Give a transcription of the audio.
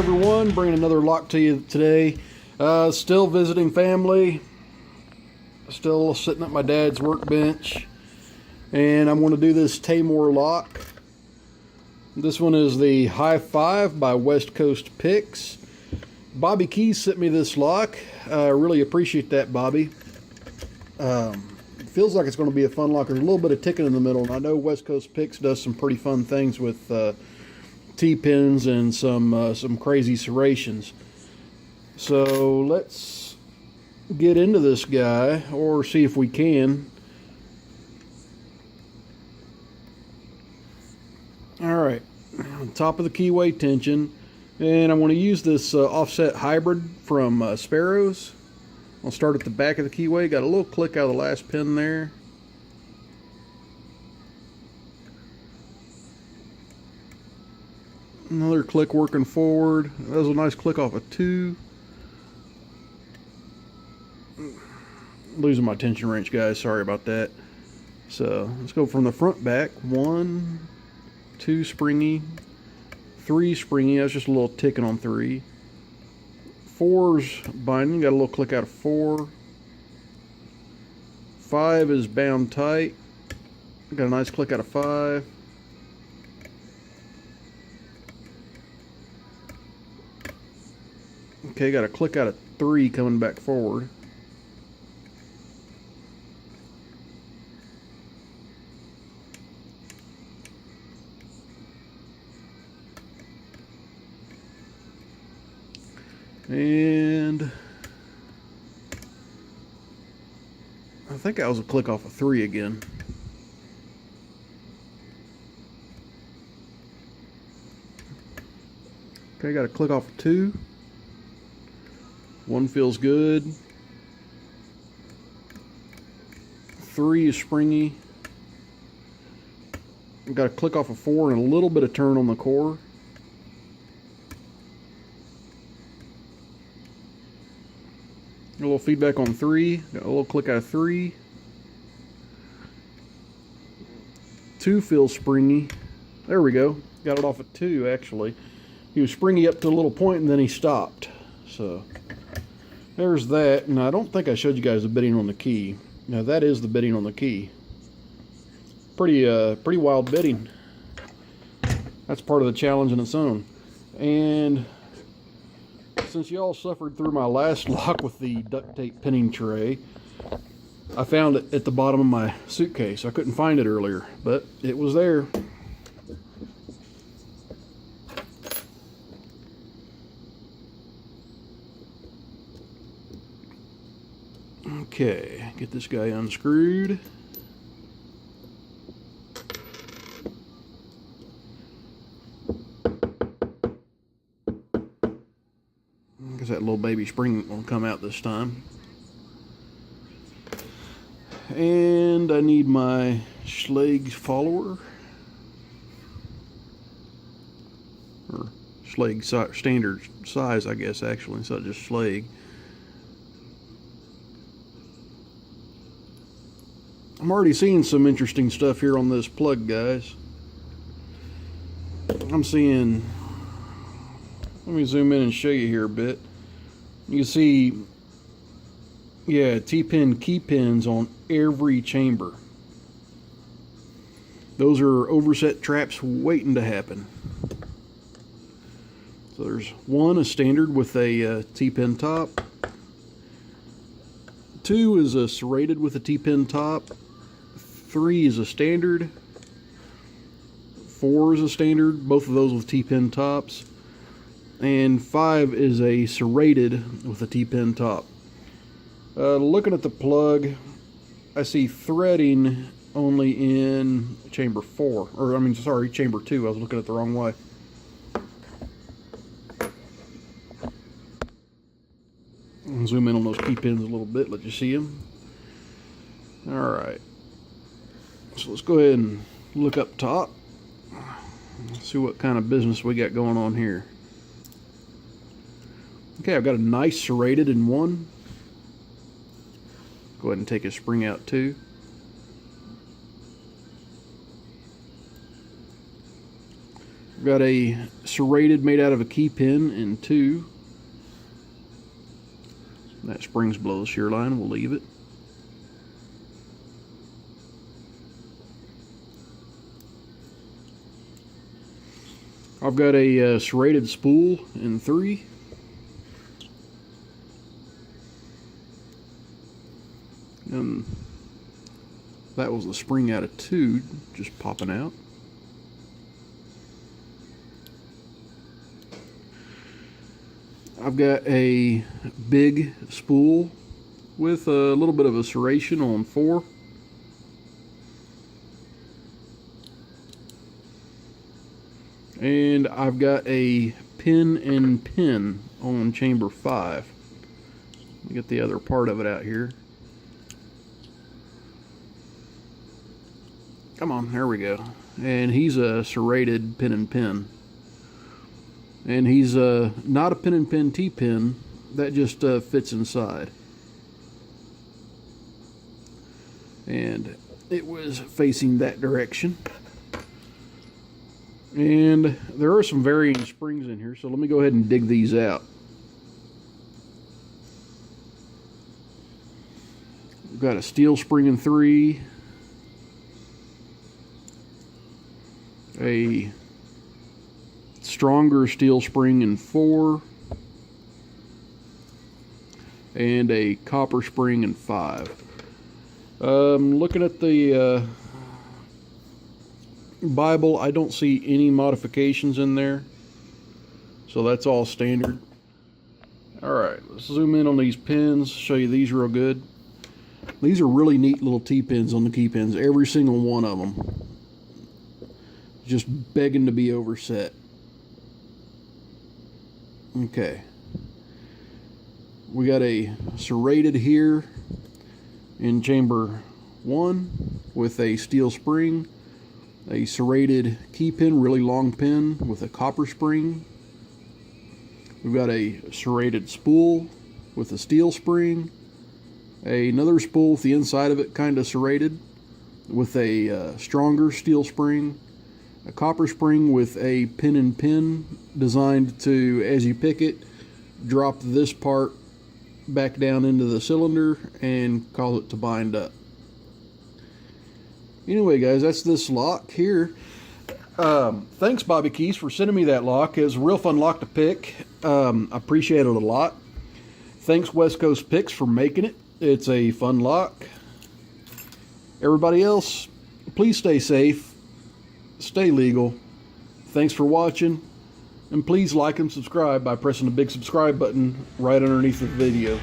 everyone, bringing another lock to you today. Still visiting family, still sitting at my dad's workbench, and I'm going to do this Tamor lock. This one is the High Five by West Coast Picks. Bobby Keys sent me this lock. I really appreciate that, Bobby. It feels like it's going to be a fun lock. There's a little bit of ticking in the middle, and I know West Coast Picks does some pretty fun things with T-pins and some crazy serrations. So let's get into this guy, or see if we can. Alright, top of the keyway tension, and I want to use this offset hybrid from Sparrows. I'll start at the back of the keyway. Got a little click out of the last pin there. Another click working forward. That was a nice click off a 2. Losing my tension wrench, guys. Sorry about that. So let's go from the front back. 1, 2 springy, 3 springy. That's just a little ticking on 3. 4's binding. Got a little click out of 4. 5 is bound tight. Got a nice click out of 5. Okay, got a click out of 3 coming back forward. And I think that was a click off of 3 again. Okay, got a click off of 2. 1 feels good. 3 is springy. Got a click off of 4 and a little bit of turn on the core. A little feedback on 3. Got a little click out of 3. 2 feels springy. There we go. Got it off at 2 actually. He was springy up to a little point and then he stopped. So there's that. And I don't think I showed you guys the bitting on the key. Now that is the bitting on the key. Pretty wild bitting. That's part of the challenge in its own. And since y'all suffered through my last lock with the duct tape pinning tray, I found it at the bottom of my suitcase. I couldn't find it earlier, but it was there. Okay, get this guy unscrewed. Because that little baby spring will come out this time. And I need my Schlage follower. Or Schlage standard size, I guess, actually, instead of just Schlage. I'm already seeing some interesting stuff here on this plug, guys. I'm seeing, let me zoom in and show you here a bit. You can see, yeah, T-pin key pins on every chamber. Those are overset traps waiting to happen. So there's one, a standard with a T-pin top. 2 is a serrated with a T-pin top. 3 is a standard. 4 is a standard, both of those with T-pin tops. And 5 is a serrated with a T-pin top. Looking at the plug, I see threading only in chamber 4. Or, I mean, sorry, chamber 2. I was looking at it the wrong way. I'll zoom in on those key pins a little bit, let you see them. Alright. So let's go ahead and look up top. See what kind of business we got going on here. Okay, I've got a nice serrated in 1. Go ahead and take a spring out 2. Got a serrated made out of a key pin in 2. That spring's below the shear line. We'll leave it. I've got a serrated spool in 3. And that was the spring out of 2, just popping out. I've got a big spool with a little bit of a serration on 4. And I've got a pin and pin on chamber 5. Let me get the other part of it out here. Come on, there we go. And he's a serrated pin and pin. And he's not a pin and pin T-pin, that just fits inside. And it was facing that direction. And there are some varying springs in here, so let me go ahead and dig these out. We've got a steel spring in 3, a stronger steel spring in 4, and a copper spring in 5. Looking at the Bible, I don't see any modifications in there, so that's all standard. Alright, let's zoom in on these pins, show you these real good. These are really neat little T-pins on the key pins, every single one of them. Just begging to be overset. Okay. We got a serrated here in chamber 1 with a steel spring, a serrated key pin, really long pin with a copper spring. We've got a serrated spool with a steel spring, another spool with the inside of it kind of serrated with a stronger steel spring, a copper spring with a pin and pin designed to, as you pick it, drop this part back down into the cylinder and cause it to bind up. Anyway, guys, that's this lock here. Thanks, Bobby Keys, for sending me that lock. It was a real fun lock to pick. I appreciate it a lot. Thanks, West Coast Picks, for making it. It's a fun lock. Everybody else, please stay safe, stay legal. Thanks for watching, and please like and subscribe by pressing the big subscribe button right underneath the video.